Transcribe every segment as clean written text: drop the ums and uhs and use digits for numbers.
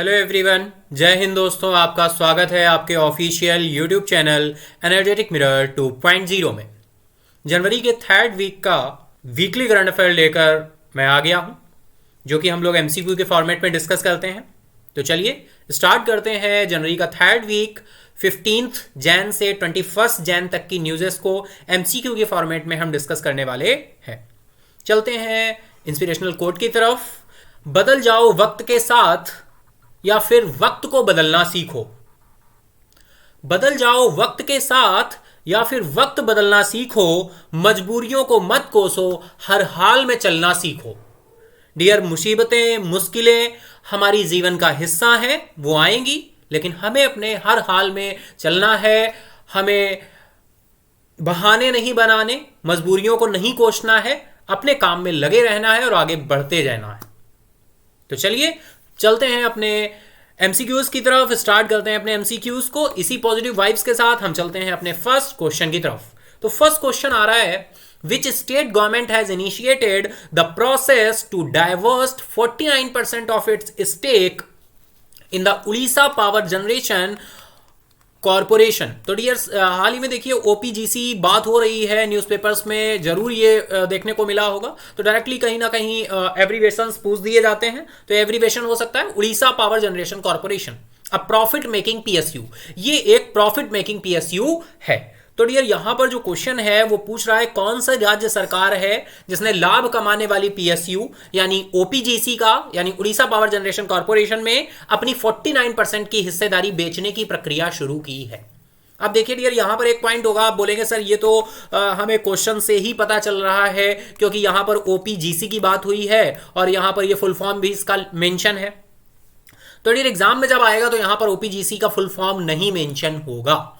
Hello everyone, जय हिंद दोस्तों। आपका स्वागत है आपके official YouTube channel energetic mirror 2.0 में। जनवरी के थर्ड वीक का वीकली करंट अफेयर लेकर मैं आ गया हूं, जो कि हम लोग एमसीक्यू के फॉर्मेट में डिस्कस करते हैं। तो चलिए स्टार्ट करते हैं जनवरी का थर्ड वीक 15 जैन से 21 जैन तक की न्यूज़ेस को एमसीक्यू के फॉर्मेट में हम डिस्कस करने वाले हैं। चलते हैं इंस्पिरेशनल कोट की तरफ। बदल जाओ वक्त के साथ या फिर वक्त को बदलना सीखो। बदल जाओ वक्त के साथ या फिर वक्त बदलना सीखो। मजबूरियों को मत कोसो, हर हाल में चलना सीखो। डियर, मुसीबतें मुश्किलें हमारी जीवन का हिस्सा हैं, वो आएंगी, लेकिन हमें अपने हर हाल में चलना है। हमें बहाने नहीं बनाने, मजबूरियों को नहीं कोसना है, अपने काम में लगे रहना है और आगे बढ़ते जाना है। तो चलिए चलते हैं अपने एमसीक्यूज की तरफ। स्टार्ट करते हैं अपने एमसीक्यूज को। इसी पॉजिटिव वाइब्स के साथ हम चलते हैं अपने फर्स्ट क्वेश्चन की तरफ। तो फर्स्ट क्वेश्चन आ रहा है, which state government has initiated the process to divest 49% of its stake in the Orissa power generation corporation. तो डियर, हाल ही में देखिए ओपीजीसी बात हो रही है, न्यूज़पेपर्स में जरूर ये देखने को मिला होगा। तो डायरेक्टली कहीं ना कहीं एब्रीवेशंस पूछ दिए जाते हैं। तो एब्रीवेशन हो सकता है उड़ीसा पावर जनरेशन कॉरपोरेशन, अ प्रॉफिट मेकिंग पीएसयू। ये एक प्रॉफिट मेकिंग पीएसयू है। तो डियर, यहां पर जो क्वेश्चन है वो पूछ रहा है कौन सा राज्य सरकार है जिसने लाभ कमाने वाली पीएसयू यानी ओपीजीसी का यानी उड़ीसा पावर जनरेशन कॉर्पोरेशन में अपनी 49% की हिस्सेदारी बेचने की प्रक्रिया शुरू की है। अब देखिए डियर, यहां पर एक पॉइंट होगा, आप बोलेंगे सर ये तो हमें क्वेश्चन से ही पता चल रहा है, क्योंकि यहां पर ओपीजीसी की बात हुई है और यहां पर ये फुल फॉर्म भी इसका मेंशन है। तो डियर, एग्जाम में जब आएगा तो यहां पर ओपीजीसी का फुल फॉर्म नहीं मेंशन होगा।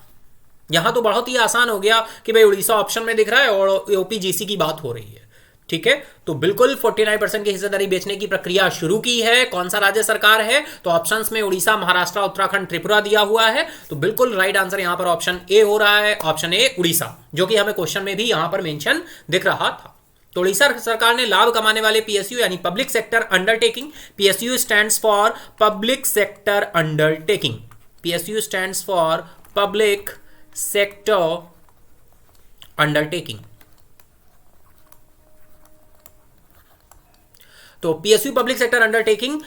यहां तो बहुत ही आसान हो गया कि भाई उड़ीसा ऑप्शन में दिख रहा है और ओपीजीसी की बात हो रही है। ठीक है, तो बिल्कुल 49% की हिस्सेदारी बेचने की प्रक्रिया शुरू की है। कौन सा राज्य सरकार है? तो ऑप्शंस में उड़ीसा, महाराष्ट्र, उत्तराखंड, त्रिपुरा दिया हुआ है। तो बिल्कुल राइट आंसर यहां पर ऑप्शन ए हो रहा है, ऑप्शन ए उड़ीसा, जो कि हमें क्वेश्चन में भी यहां पर मेंशन दिख रहा था। तो उड़ीसा सरकार ने लाभ कमाने वाले पीएसयू यानी public sector undertaking, PSU stands for public sector undertaking, PSU stands for public sector undertaking. तो PSU public sector undertaking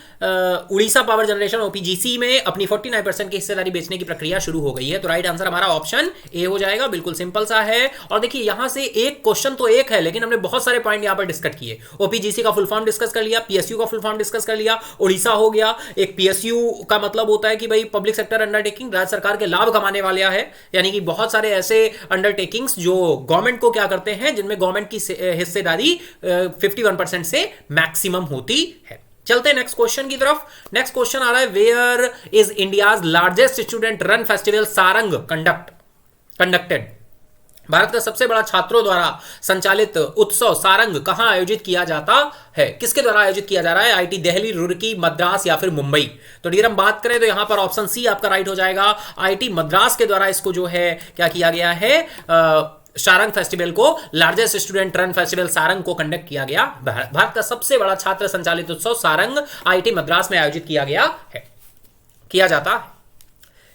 Orissa power generation OPGC में अपनी 49% की हिस्सेदारी बेचने की प्रक्रिया शुरू हो गई है। तो राइट आंसर हमारा ऑप्शन ए हो जाएगा। बिल्कुल सिंपल सा है। और देखिए यहां से एक क्वेश्चन तो एक है, लेकिन हमने बहुत सारे पॉइंट यहां पर डिस्कस किए। ओपीजीसी का फुल फॉर्म डिस्कस कर लिया, पीएसयू का फुल फॉर्म डिस्कस कर लिया, उड़ीसा हो गया। एक पीएसयू का मतलब होता है कि भाई पब्लिक सेक्टर अंडरटेकिंग, राज्य सरकार के लाभ कमाने वाला है, यानी कि बहुत सारे ऐसे अंडरटेकिंग्स जो गवर्नमेंट को क्या करते हैं, जिनमें गवर्नमेंट की हिस्सेदारी 51% से मैक्सिमम होती है। चलते हैं नेक्स्ट क्वेश्चन की तरफ। नेक्स्ट क्वेश्चन आ रहा है, where is India's largest student run festival Saarang conducted. Bharat का सबसे बड़ा छात्रों द्वारा संचालित उत्सव सारंग कहां आयोजित किया जाता है? किसके द्वारा आयोजित किया जा रहा है? आईटी दिल्ली, रुड़की, मद्रास या फिर मुंबई। तो डियर हम बात करें तो यहां पर ऑप्शन सी आपका राइट हो जाएगा। आईटी मद्रास के द्वारा इसको जो है क्या किया गया है, सारंग फेस्टिवल को, largest student run festival Sarang को कंडक्ट किया गया। भारत का सबसे बड़ा छात्र संचालित उत्सव सारंग आईटी मद्रास में आयोजित किया गया है, किया जाता है।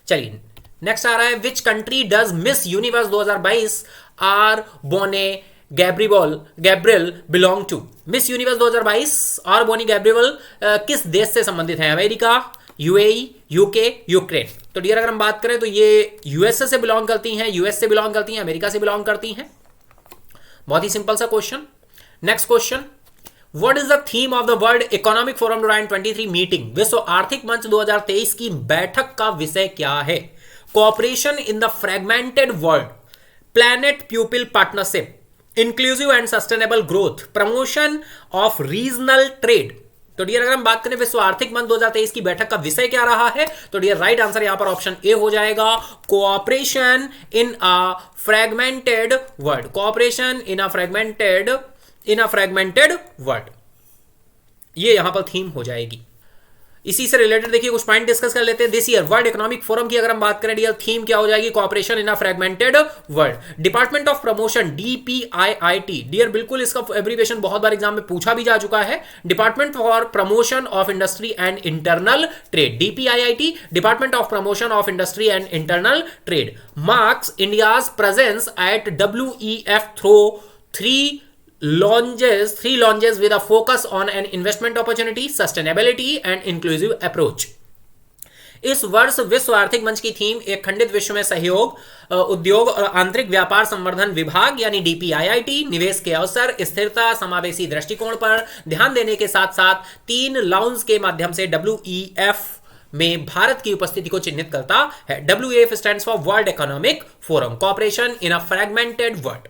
चलिए नेक्स्ट आ रहा है, which country does Miss Universe 2022 R Bonney Gabriel belong to. Miss Universe 2022 R Bonney Gabriel किस देश से संबंधित है? America, UAE, UK, Ukraine. तो डियर अगर हम बात करें तो ये यूएसए से बिलोंग करती हैं, यूएस से बिलोंग करती हैं, अमेरिका से बिलोंग करती हैं। बहुत ही सिंपल सा question. Next question, what is the theme of the world economic forum 2023 meeting. विश्व आर्थिक मंच 2023 की बैठक का विषय क्या है? Cooperation in the fragmented world, planet प्यूपिल partnership, inclusive and sustainable growth, promotion of regional trade. तो डियर अगर हम बात करें विश्व आर्थिक मंच 2023 की बैठक का विषय क्या रहा है, तो डियर राइट आंसर यहां पर ऑप्शन ए हो जाएगा, cooperation in a fragmented world, cooperation in a fragmented world, ये यहां पर थीम हो जाएगी। इसी से रिलेटेड देखिए कुछ पॉइंट डिस्कस कर लेते हैं। This year world economic forum की अगर हम बात करें डियर, थीम क्या हो जाएगी? Cooperation in a fragmented world. Department of promotion DPIIT dear, बिल्कुल इसका एब्रीविएशन बहुत बार एग्जाम में पूछा भी जा चुका है। Department for promotion of industry and internal trade, DPIIT, department of promotion of industry and internal trade, marks India's presence at WEF through three launches with a focus on an investment opportunity, sustainability and inclusive approach। इस वर्ष विश्व आर्थिक मंच की theme एक खंडित विश्व में सहयोग, उद्योग और आंतरिक व्यापार संवर्धन विभाग यानी डीपीआईआईटी, निवेश के अवसर, स्थिरता, समावेशी दृष्टिकोण पर ध्यान देने के साथ साथ 3 लाउंज के माध्यम से WEF में भारत की उपस्थिति को चिन्हित करता है। WEF stands for world economic forum, corporation in a fragmented world,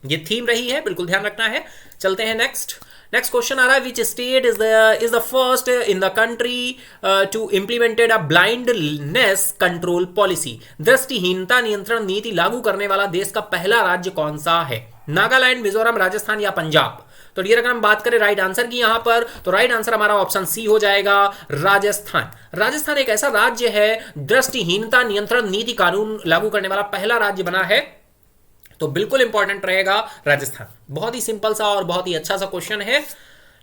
ये थीम रही है, बिल्कुल ध्यान रखना है। चलते हैं नेक्स्ट क्वेश्चन आ रहा है, which state is the first in the country to implemented a blindness control policy. दृष्टिहीनता नियंत्रण नीति लागू करने वाला देश का पहला राज्य कौन सा है? नागालैंड, मिजोरम, राजस्थान या पंजाब? तो डियर अगर हम बात करें राइट आंसर की यहां पर, तो राइट आंसर हमारा ऑप्शन सी हो जाएगा, राजस्थान। राजस्थान एक ऐसा राज्य है दृष्टिहीनता नियंत्रण नीति कानून लागू करने वाला पहला राज्य बना है, तो बिल्कुल इंपॉर्टेंट रहेगा राजस्थान। बहुत ही सिंपल सा और बहुत ही अच्छा सा क्वेश्चन है।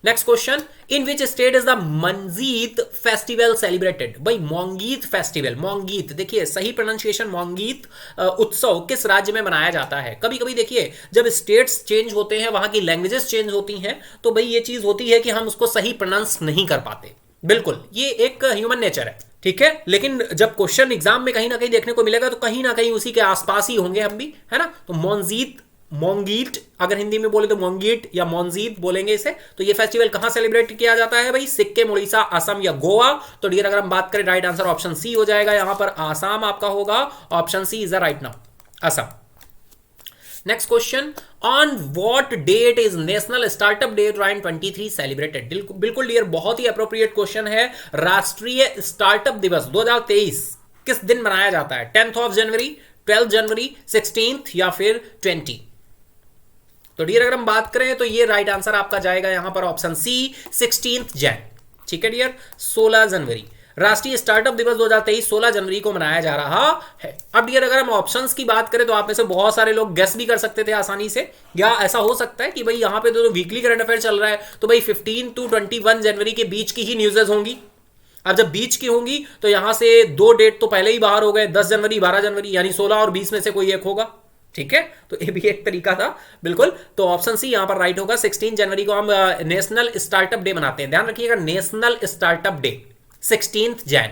Next question, in which state is the Manjeet festival celebrated? भाई मोंगीत फेस्टिवल, मोंगीत देखिए सही प्रोनाउंसिएशन, मोंगीत उत्सव किस राज्य में मनाया जाता है? कभी कभी देखिए जब स्टेट्स चेंज होते हैं, वहां की लैंग्वेजेस चेंज होती हैं, तो भाई ये चीज होती है कि हम उसको सही प्रोनाउंस नहीं कर पाते। बिल्कुल ये एक ह्यूमन नेचर है, ठीक है। लेकिन जब क्वेश्चन एग्जाम में कहीं ना कहीं देखने को मिलेगा तो कहीं ना कहीं उसी के आसपास ही होंगे हम भी, है ना। तो मोंगीट अगर हिंदी में बोले तो मोंगीट या मोंजीत बोलेंगे इसे। तो ये फेस्टिवल कहां सेलिब्रेट किया जाता है भाई? सिक्किम, उड़ीसा, असम या गोवा? तो डियर अगर हम बात करें राइट आंसर ऑप्शन सी हो जाएगा, यहां पर आसाम आपका होगा, option C is the right now, Assam. Next question, on what date is national startup day 2023 celebrated? बिल्कुल डियर बहुत ही अप्रोप्रिएट क्वेश्चन है। राष्ट्रीय स्टार्टअप दिवस 2023 किस दिन मनाया जाता है? 10 जनवरी, 12 जनवरी, 16 या फिर 20? तो डियर अगर हम बात करें तो ये राइट आंसर आपका जाएगा यहां पर ऑप्शन सी, 16 जैन, ठीक है डियर, 16 जनवरी। राष्ट्रीय स्टार्टअप दिवस 2023 16 जनवरी को मनाया जा रहा है। अब डियर अगर हम ऑप्शंस की बात करें तो आप में से बहुत सारे लोग गेस भी कर सकते थे आसानी से, या ऐसा हो सकता है कि भाई यहां पे तो वीकली करंट अफेयर चल रहा है, तो भाई 15 to 21 जनवरी के बीच की ही न्यूज़ेस होंगी। अब जब बीच की होंगी तो यहां से 2 डेट तो पहले ही बाहर हो गए, 10 जनवरी, 12 जनवरी, यानी 16 और 20 में से कोई एक होगा, ठीक है। तो ये भी एक तरीका था, बिल्कुल। तो ऑप्शन सी यहां पर राइट होगा। 16 जनवरी को हम नेशनल स्टार्टअप डे मनाते हैं, ध्यान रखिएगा, national startup day 16 Jan.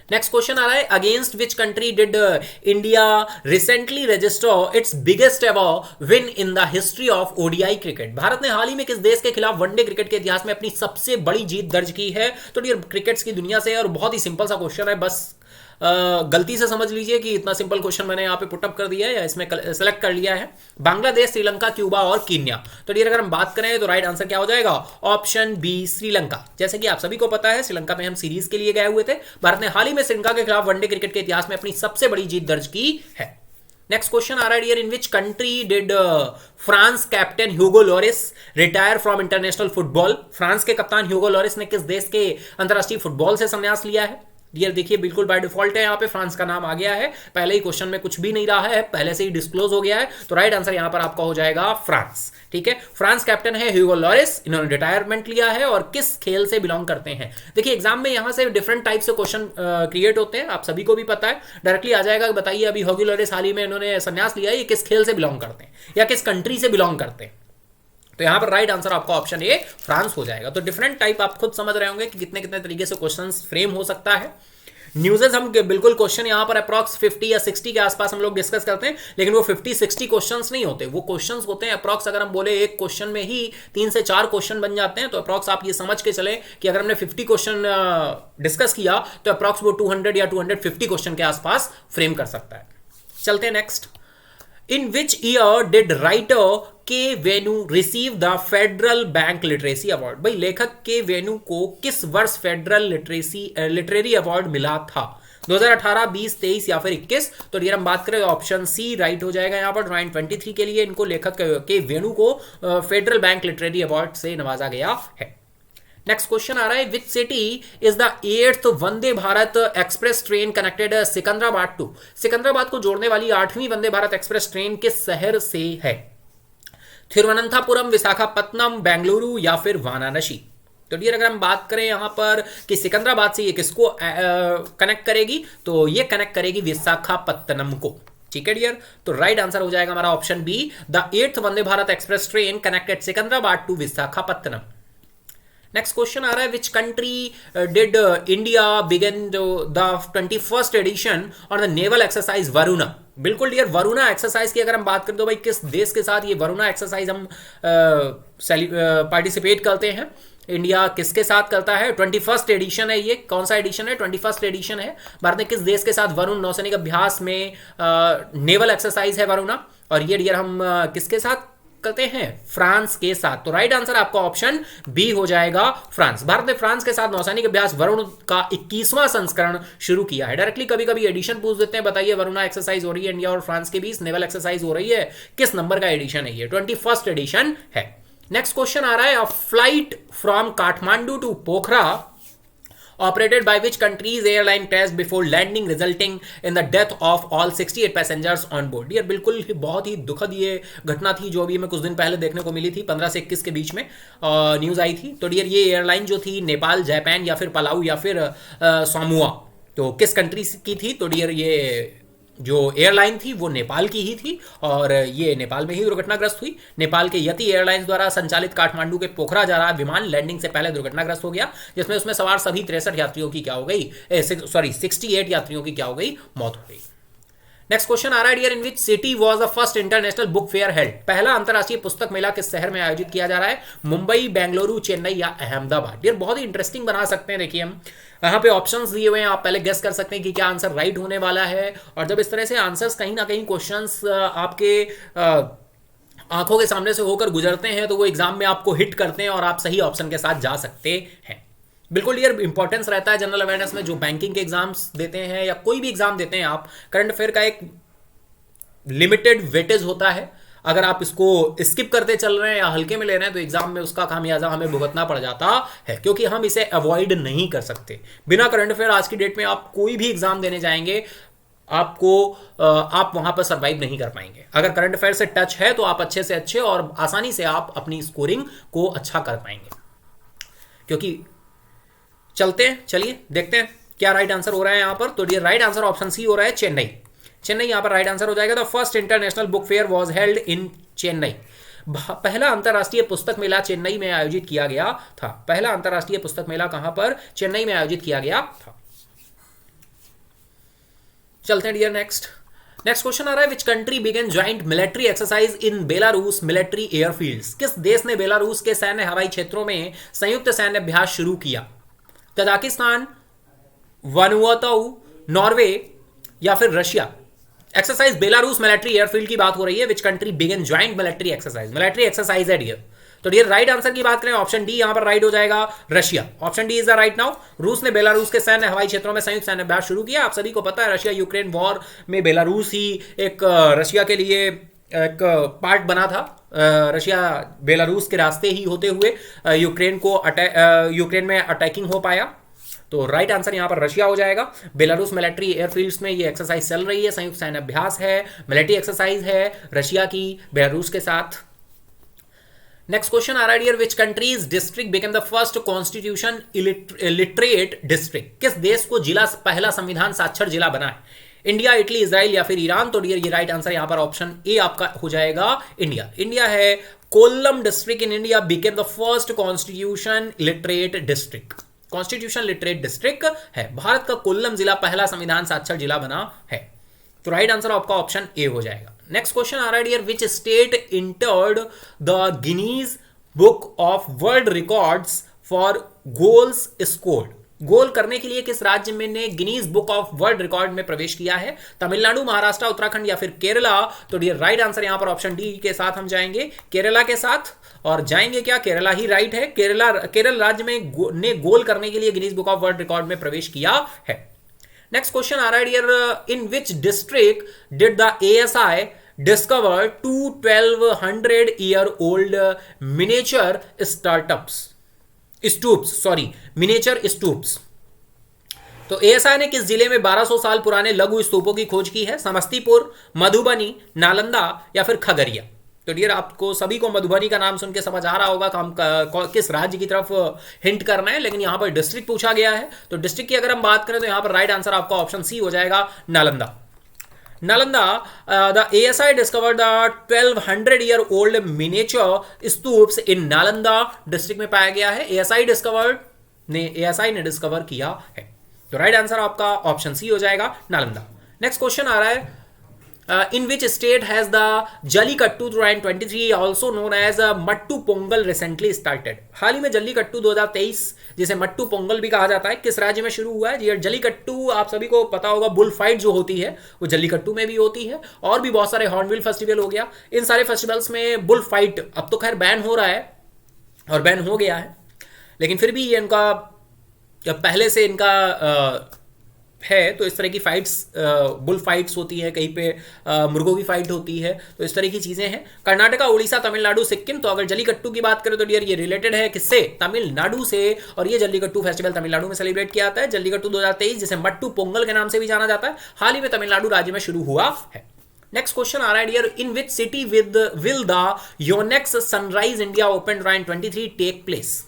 Next question आ रहा है, against which country did India recently register its biggest ever win in the history of ODI cricket? भारत ने हाल ही में किस देश के खिलाफ वनडे क्रिकेट के इतिहास में अपनी सबसे बड़ी जीत दर्ज की है? तो डियर क्रिकेट्स की दुनिया से, और बहुत ही सिंपल सा क्वेश्चन है, बस गलती से समझ लीजिए कि इतना सिंपल क्वेश्चन मैंने यहाँ पे पुटअप कर दिया है या इसमें सेलेक्ट कर लिया है। बांग्लादेश, श्रीलंका, क्यूबा और कीनिया? तो डियर अगर हम बात करें तो राइट आंसर क्या हो जाएगा? Option B, Sri Lanka. जैसे कि आप सभी को पता है श्रीलंका में हम सीरीज के लिए गए हुए थे। भारत ने हाल ही में श्रीलंका के खिलाफ वनडे क्रिकेट के इतिहास में अपनी सबसे बड़ी जीत दर्ज की है। नेक्स्ट क्वेश्चन आ रहा है dear, in which country did France captain Hugo Lloris retire from international football? France के कप्तान ह्यूगो लॉरिस ने किस देश के अंतरराष्ट्रीय फुटबॉल से संन्यास लिया है? डियर देखिए बिल्कुल बाय डिफॉल्ट है, यहाँ पे फ्रांस का नाम आ गया है, पहले ही क्वेश्चन में कुछ भी नहीं रहा है, पहले से ही डिस्क्लोज हो गया है। तो राइट आंसर यहाँ पर आपका हो जाएगा फ्रांस, ठीक है। फ्रांस कैप्टन है ह्यूगो लॉरिस, इन्होंने रिटायरमेंट लिया है और किस खेल से बिलोंग करते हैं? देखिए एग्जाम में यहाँ से डिफरेंट टाइप से क्वेश्चन क्रिएट होते हैं, आप सभी को भी पता है, डायरेक्टली आ जाएगा बताइए अभी ह्यूगो लॉरिस हाल ही में इन्होंने संन्यास लिया है, ये किस खेल से बिलोंग करते हैं या किस कंट्री से बिलोंग करते हैं? तो यहां पर राइट आंसर आपका ऑप्शन ए, फ्रांस हो जाएगा। तो डिफरेंट टाइप आप खुद समझ रहे होंगे कि कितने कितने तरीके से क्वेश्चंस फ्रेम हो सकता है। न्यूज़ेस हम बिल्कुल क्वेश्चन यहां पर अप्रॉक्स 50 या 60 के आसपास हम लोग डिस्कस करते हैं, लेकिन वो 50-60 क्वेश्चंस नहीं होते, वो क्वेश्चंस होते हैं अप्रॉक्स, अगर हम बोले एक क्वेश्चन में ही 3 से 4 क्वेश्चन बन जाते हैं, तो अप्रॉक्स आप ये समझ के चले कि अगर हमने 50 क्वेश्चन डिस्कस किया तो अप्रॉक्स वो 200 या 250 क्वेश्चन के आसपास फ्रेम कर सकता है। चलते हैं next, in which year did writer K Venu receive the Federal Bank literacy award? भाई लेखक के वेनु को किस वर्ष फेडरल लिटरेरी अवार्ड मिला था? 2018, 20, 23 या फिर 21? तो डियर हम बात करें ऑप्शन सी राइट हो जाएगा यहाँ पर। 2023 के लिए इनको लेखक के वेनु को फेडरल बैंक लिटरेरी अवार्ड से नवाजा गया है। नेक्स्ट क्वेश्चन आ रहा है, which city is the 8th Vande Bharat express train connected Secunderabad to, Secunderabad को जोड़ने वाली 8वीं वंदे भारत एक्सप्रेस ट्रेन किस शहर से है? थिरुवनंतपुरम, विशाखापत्तनम, बेंगलुरु या फिर वाराणसी? तो डियर अगर हम बात करें यहां पर कि सिकंदराबाद से ये किसको कनेक्ट करेगी, तो ये कनेक्ट करेगी विशाखापत्तनम को। ठीक है डियर, तो राइट आंसर हो जाएगा हमारा option B, the 8th Vande Bharat express train connected Secunderabad to Visakhapatnam. Next question आ रहा है, which country did India begin the 21st edition on the naval exercise Varuna? बिल्कुल डियर, वरुणा एक्सरसाइज की अगर हम बात करें तो भाई किस देश के साथ ये वरुणा एक्सरसाइज हम पार्टिसिपेट करते हैं? इंडिया किसके साथ करता है? 21st एडिशन है ये। कौन सा एडिशन है? 21st एडिशन है। भारत ने किस देश के साथ वरुण नौसैनिक अभ्यास में नेवल एक्सरसाइज है वरुणा, और ये डियर हम किसके साथ करते हैं? फ्रांस के साथ। तो राइट आंसर आपका ऑप्शन बी हो जाएगा, फ्रांस। भारत ने फ्रांस के साथ नौसैनिक अभ्यास वरुण का 21वां संस्करण शुरू किया है। डायरेक्टली कभी कभी एडिशन पूछ देते हैं, बताइए वरुणा एक्सरसाइज हो रही है इंडिया और फ्रांस के बीच, नेवल एक्सरसाइज हो रही है, किस नंबर का एडिशन है ये? 21st एडिशन है। नेक्स्ट क्वेश्चन आ रहा है, a flight from Kathmandu to Pokhara operated by which country's airline crashed before landing resulting in the death of all 68 passengers on board? यार बिल्कुल बहुत ही दुखद ये घटना थी जो अभी हमें कुछ दिन पहले देखने को मिली थी, 15 से 21 के बीच में न्यूज़ आई थी। तो डियर ये एयरलाइन जो थी नेपाल, जापान या फिर पलाऊ या फिर सामुआ, तो किस कंट्री की थी? तो डियर ये जो एयरलाइन थी वो नेपाल की ही थी और ये नेपाल में ही दुर्घटनाग्रस्त हुई। नेपाल के यति एयरलाइंस द्वारा संचालित काठमांडू के पोखरा जा रहा विमान लैंडिंग से पहले दुर्घटनाग्रस्त हो गया, जिसमें उसमें सवार सभी 63 यात्रियों की क्या हो गई? 68 यात्रियों की क्या हो गई? मौत हो गई। नेक्स्ट क्वेश्चन आ रहा है, dear in which city was the first international book fair held? पहला अंतरराष्ट्रीय पुस्तक मेला किस शहर में आयोजित किया जा रहा है? मुंबई, बेंगलुरु, चेन्नई या अहमदाबाद? डियर बहुत ही इंटरेस्टिंग बना सकते हैं। देखिए हम यहाँ पे ऑप्शंस दिए हुए हैं, आप पहले गेस कर सकते हैं कि क्या आंसर राइट होने वाला है। और जब इस तरह से आंसर्स कहीं ना कहीं क्वेश्चंस आपके आंखों के सामने से होकर गुजरते हैं तो वो एग्जाम में आपको हिट करते हैं और आप सही ऑप्शन के साथ जा सकते हैं। बिल्कुल यार इंपॉर्टेंस रहता है जनरल अवेयरनेस में, जो बैंकिंग के एग्जाम्स देते हैं या कोई भी एग्जाम देते हैं आप, करंट अफेयर का एक लिमिटेड वेटेज होता है। अगर आप इसको स्किप करते चल रहे हैं या हल्के में ले रहे हैं तो एग्जाम में उसका खामियाजा हमें भुगतना पड़ जाता है, क्योंकि हम इसे अवॉइड नहीं कर सकते। बिना करंट अफेयर आज की डेट में आप कोई भी एग्जाम देने जाएंगे आप वहां पर सर्वाइव नहीं कर पाएंगे। अगर करंट अफेयर से टच है तो आप अच्छे से अच्छे और आसानी से आप अपनी स्कोरिंग को अच्छा कर पाएंगे। क्योंकि चलते हैं, चलिए देखते हैं क्या राइट आंसर हो रहा है यहां पर। तो ये राइट आंसर ऑप्शन सी हो रहा है, चेन्नई। चेन्नई यहां पर राइट आंसर हो जाएगा। The first international book fair was held in Chennai. पहला अंतरराष्ट्रीय पुस्तक मेला चेन्नई में आयोजित किया गया था। पहला अंतरराष्ट्रीय पुस्तक मेला कहां पर? चेन्नई में आयोजित किया गया था। चलते हैं डियर नेक्स्ट क्वेश्चन आ रहा है, which country began joint military exercise in Belarus military airfields? किस देश ने बेलारूस के सैन्य हवाई क्षेत्रों में संयुक्त सैन्य अभ्यास शुरू किया? कजाकिस्तान, वानुआतु, नॉर्वे या फिर Russia? Exercise Belarus military airfield की बात हो रही है। Which country began joint military exercise है डियर। तो डियर राइट आंसर की बात करें ऑप्शन डी यहां पर राइट हो जाएगा, Russia. Option D is the right now. रूस ने बेलारूस के सैन्य हवाई क्षेत्रों में संयुक्त सैन्य अभ्यास शुरू किया। आप सभी को पता है रशिया यूक्रेन वॉर में बेलारूस ही एक रशिया के लिए एक पार्ट बना था। रशिया बेलारूस के रास्ते ही होते हुए यूक्रेन में अटैकिंग हो पाया। तो राइट आंसर यहां पर रशिया हो जाएगा। बेलारूस मिलिट्री एयरफील्ड्स में ये एक्सरसाइज चल रही है, संयुक्त सैन्य अभ्यास है, मिलिट्री एक्सरसाइज है रशिया की बेलारूस के साथ। नेक्स्ट क्वेश्चन आ रहा है, dear which countries district became the first constitution illiterate district? किस देश को जिला पहला संविधान साक्षर जिला बना है? इंडिया, इटली, इजराइल या फिर ईरान? तो डियर ये राइट आंसर यहां पर ऑप्शन ए आपका हो जाएगा, इंडिया। इंडिया है। Kollam district in India became the first constitution literate district. Constitution literate district है। भारत का कोल्लम जिला पहला संविधान साक्षर जिला बना है। तो राइट आंसर आपका ऑप्शन ए हो जाएगा। नेक्स्ट क्वेश्चन आ रहा है, dear which state entered the Guinness book of world records for goals scored? Goal करने के लिए किस राज्य में ने Guinness book of world record में प्रवेश किया है? तमिलनाडु, महाराष्ट्र, उत्तराखंड या फिर केरला? तो डियर राइट आंसर यहां पर ऑप्शन डी के साथ हम जाएंगे, केरला के साथ। और जाएंगे क्या? केरला ही राइट है। केरल राज्य में ने गोल करने के लिए Guinness book of world record में प्रवेश किया है। नेक्स्ट क्वेश्चन आ रहा है, dear in which district did the ASI discover 2 1200 year old miniature startups? Stupas, sorry, miniature stupas. तो एएसआई ने किस जिले में 1200 साल पुराने लघु स्तूपों की खोज की है? समस्तीपुर, मधुबनी, नालंदा या फिर खगड़िया। तो डियर आपको सभी को मधुबनी का नाम सुन के समझ आ रहा होगा कि हम किस राज्य की तरफ हिंट करना है, लेकिन यहां पर डिस्ट्रिक्ट पूछा गया है। तो डिस्ट्रिक्ट की अगर हम बात करें तो यहां पर राइट आंसर आपका ऑप्शन सी हो जाएगा, Nalanda. Nalanda, the ASI discovered the 1200-year-old miniature stoops in Nalanda district में पाया गया है। ASI ने डिस्कवर किया है। तो राइट आंसर आपका ऑप्शन सी हो जाएगा, नालंदा। नेक्स्ट क्वेश्चन आ रहा है, in which state has the Jallikattu 2023 also known as Mattu Pongal recently started? हाल ही में जल्लीकट्टू 2023 जिसे मट्टू पोंगल भी कहा जाता है, किस राज्य में शुरू हुआ है? ये जल्लीकट्टू आप सभी को पता होगा, बुल फाइट जो होती है वो जल्लीकट्टू में भी होती है, और भी बहुत सारे हॉर्नबिल फेस्टिवल हो गया। इन सारे फेस्टिवल्स में बुल फाइट अब तो खैर बैन हो रहा है और बैन हो गया है, लेकिन फिर भी ये इनका पहले से इनका है। तो इस तरह की फाइट्स, बुल फाइट्स होती है, कहीं पे मुर्गों की फाइट होती है, तो इस तरह की चीजें हैं। कर्नाटका, उड़ीसा, तमिलनाडु, सिक्किम। तो अगर जल्लीकट्टू की बात करें तो डियर ये रिलेटेड है किससे? तमिलनाडु से। और ये जल्लीकट्टू फेस्टिवल तमिलनाडु में सेलिब्रेट किया जाता है। जल्लीकट्टू 2023 जिसे मट्टू पोंगल के नाम से भी जाना जाता है, हाल ही में तमिलनाडु राज्य में शुरू हुआ है। नेक्स्ट क्वेश्चन आ रहा है dear, in which city will the Yonex Sunrise India Open 2023 take place?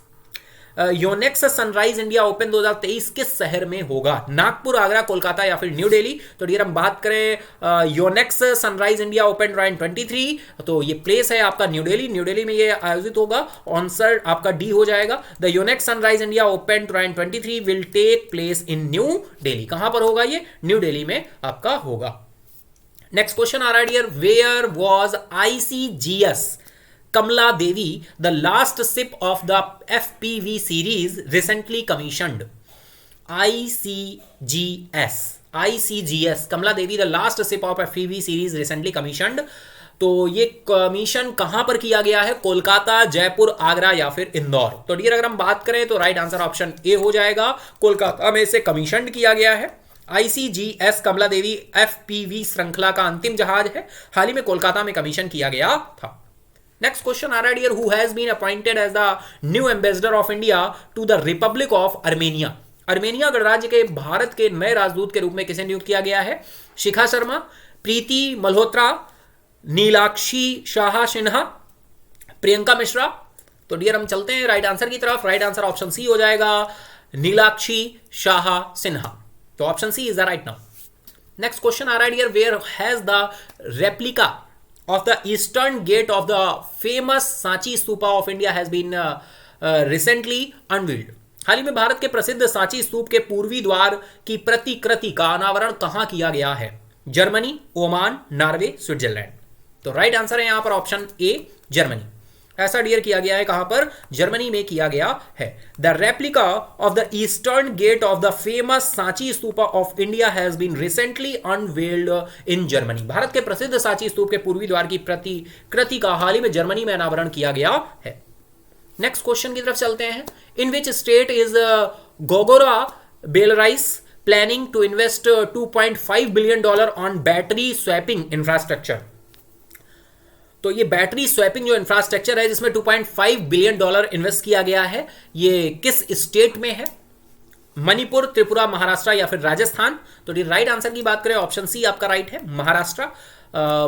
Yonex Sunrise India Open 2023 किस शहर में होगा? नागपुर, आगरा, कोलकाता या फिर न्यू दिल्ली? तो डियर हम बात करें योनेक्स सनराइज इंडिया ओपन 2023, तो ये प्लेस है आपका न्यू दिल्ली। न्यू दिल्ली में ये आयोजित होगा। आंसर आपका डी हो जाएगा। The Yonex Sunrise India Open 2023 will take place in New Delhi. कहां पर होगा ये? न्यू दिल्ली में आपका होगा। नेक्स्ट क्वेश्चन आ रहा है dear, where was ICGS Kamla Devi the last ship of the FPV series recently commissioned? ICGS Kamla Devi the last ship of FPV series recently commissioned। तो ये कमीशन कहां पर किया गया है? कोलकाता, जयपुर, आगरा या फिर इंदौर? तो डियर अगर हम बात करें तो राइट आंसर ऑप्शन ए हो जाएगा, कोलकाता में इसे कमीशन किया गया है। ICGS कमला देवी FPV श्रृंखला का अंतिम जहाज है, हाल ही में कोलकाता में कमीशन किया गया था। नेक्स्ट क्वेश्चन आ रहा है dear, who has been appointed as the new ambassador of India to the Republic of Armenia? Armenia गणराज्य के भारत के नए राजदूत के रूप में किसे नियुक्त किया गया है? शिखा शर्मा, प्रीति मल्होत्रा, नीलाक्षी शाह सिन्हा, प्रियंका मिश्रा? तो डियर हम चलते हैं राइट आंसर की तरफ। राइट आंसर ऑप्शन सी हो जाएगा, नीलाक्षी शाह सिन्हा। तो option C is the right now. Next question आ रहा है dear, where has the replica of the eastern gate of the famous Sanchi Stupa of India has been recently unveiled? हाल ही में भारत के प्रसिद्ध सांची स्तूप के पूर्वी द्वार की प्रतिकृति का अनावरण कहां किया गया है? Germany, Oman, Norway, Switzerland? तो राइट आंसर है यहां पर ऑप्शन ए, जर्मनी। ऐसा डियर किया गया है, कहां पर? जर्मनी में किया गया है। The replica of the eastern gate of the famous Sanchi stupa of India has been recently unveiled in Germany. Bharat के प्रसिद्ध सांची स्तूप के पूर्वी द्वार की प्रतिकृति का हाल ही में जर्मनी में अनावरण किया गया है। नेक्स्ट क्वेश्चन की तरफ चलते हैं, in which state is Gogoro Belrise planning to invest $2.5 billion on battery swapping infrastructure? तो ये बैटरी स्वैपिंग जो इंफ्रास्ट्रक्चर है जिसमें $2.5 बिलियन इन्वेस्ट किया गया है, ये किस स्टेट में है? मणिपुर, त्रिपुरा, महाराष्ट्र या फिर राजस्थान? तो राइट आंसर की बात करें ऑप्शन सी आपका राइट है, महाराष्ट्र।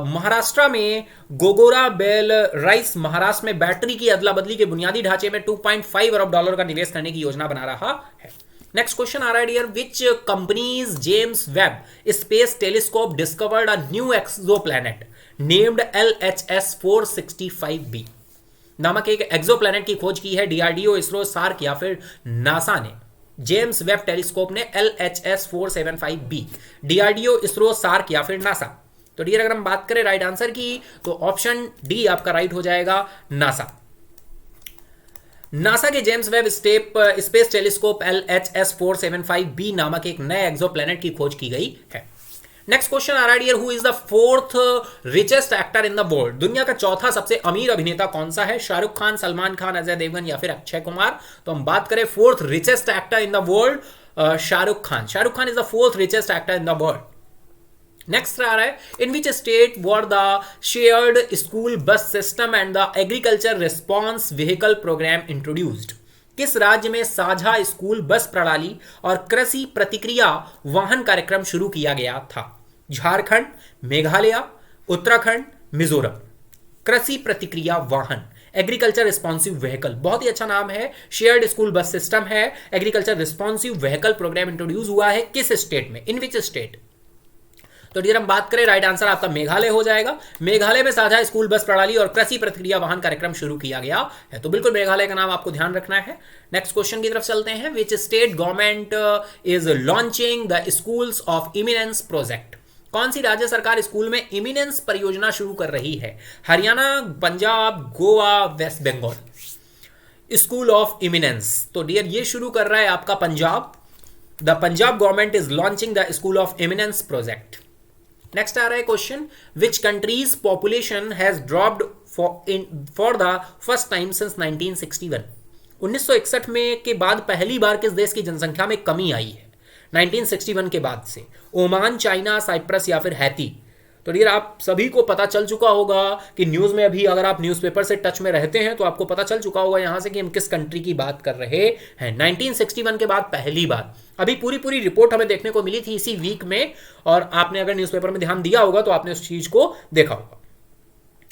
महाराष्ट्र में गोगोरा बेल राइस महाराष्ट्र में बैटरी की अदला बदली के बुनियादी ढांचे में $2.5 अरब का निवेश करने की योजना बना रहा है। नेक्स्ट क्वेश्चन आ रहा है dear, which companies James Webb Space Telescope discovered a new exoplanet named LHS 465b नामक एक एक्सोप्लैनेट की खोज की है? डीआरडीओ, इसरो, सार्क या फिर नासा ने? जेम्स वेब टेलीस्कोप ने LHS 475b, DRDO, ISRO, SAARC या फिर नासा? तो डियर अगर हम बात करें राइट आंसर की तो ऑप्शन डी आपका राइट हो जाएगा, नासा। नासा के James Webb Space telescope LHS 475b नामक एक नए एक्सोप्लैनेट की खोज की गई है। नेक्स्ट क्वेश्चन आ रहा है dear, who is the fourth richest actor in the world? दुनिया का चौथा सबसे अमीर अभिनेता कौन सा है? शाहरुख खान, सलमान खान, अजय देवगन या फिर अक्षय कुमार? तो हम बात करें fourth richest actor in the world, Shahrukh Khan. Shahrukh Khan is the fourth richest actor in the world. Next आ रहा है, in which state were the shared school bus system and the agriculture response vehicle program introduced? किस राज्य में साझा school bus प्रणाली और कृषि प्रतिक्रिया वाहन कार्यक्रम शुरू किया गया था? झारखंड, मेघालय, उत्तराखंड, मिजोरम। कृषि प्रतिक्रिया वाहन, एग्रीकल्चर रिस्पॉन्सिव व्हीकल, बहुत ही अच्छा नाम है। शेयर्ड स्कूल बस सिस्टम है। Agriculture responsive vehicle programme introduce हुआ है किस स्टेट में? इन विच स्टेट? तो डियर हम बात करें, राइट आंसर आपका मेघालय हो जाएगा। मेघालय में साझा स्कूल बस प्रणाली और कृषि प्रतिक्रिया वाहन कार्यक्रम शुरू किया गया है। तो बिल्कुल मेघालय का नाम आपको ध्यान रखना है। नेक्स्ट क्वेश्चन की तरफ चलते हैं। विच state government is launching the schools of eminence project? कौन सी राज्य सरकार स्कूल में इमिनेंस परियोजना शुरू कर रही है? Haryana, Punjab, Goa, West Bengal. School of eminence, तो डियर ये शुरू कर रहा है आपका Punjab. The Punjab government is launching the school of eminence project. Next आ रहा है question, which country's population has dropped for the first time since 1961? 1961 में के बाद पहली बार किस देश की जनसंख्या में कमी आई है 1961 के बाद से? ओमान, चाइना, साइप्रस या फिर हैती। तो डियर आप सभी को पता चल चुका होगा कि न्यूज़ में अभी अगर आप न्यूज़पेपर से टच में रहते हैं तो आपको पता चल चुका होगा यहाँ से कि हम किस कंट्री की बात कर रहे हैं। 1961 के बाद पहली बार, अभी पूरी रिपोर्ट हमें देखने को मिली थी इसी वीक में, और आपने अगर न्यूज़पेपर में ध्यान दिया होगा तो आपने उस चीज़ को देखा होगा।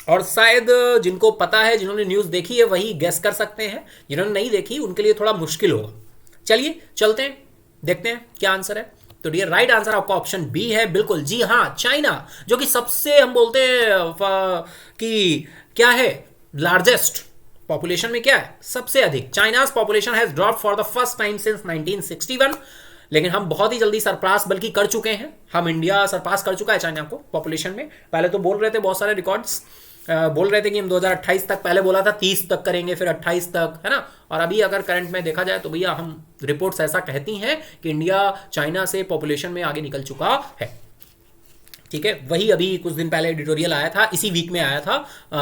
और शायद जिनको पता है, जिन्होंने न्यूज़ देखी है वही गेस कर सकते हैं, जिन्होंने नहीं देखी उनके लिए थोड़ा मुश्किल होगा। चलिए चलते हैं, देखते हैं क्या आंसर है। तो डियर राइट आंसर आपका ऑप्शन बी है, बिल्कुल जी हाँ, चाइना, जो कि सबसे हम बोलते हैं कि क्या है, लार्जेस्ट पॉपुलेशन में क्या है, सबसे अधिक। China's population has drop for the first time since 1961। लेकिन हम बहुत ही जल्दी सरपास बल्कि कर चुके हैं, हम इंडिया सरपास कर चुका है चाइना को पॉपुलेशन में। पहले तो बोल रहे थे बहुत सारे रिकॉर्ड्स बोल रहे थे कि हम 2028 तक, पहले बोला था 30 तक करेंगे, फिर 28 तक, है ना। और अभी अगर करंट में देखा जाए तो भैया हम रिपोर्ट्स ऐसा कहती हैं कि इंडिया चाइना से पॉपुलेशन में आगे निकल चुका है। ठीक है, वही अभी कुछ दिन पहले एडिटोरियल आया था, इसी वीक में आया था,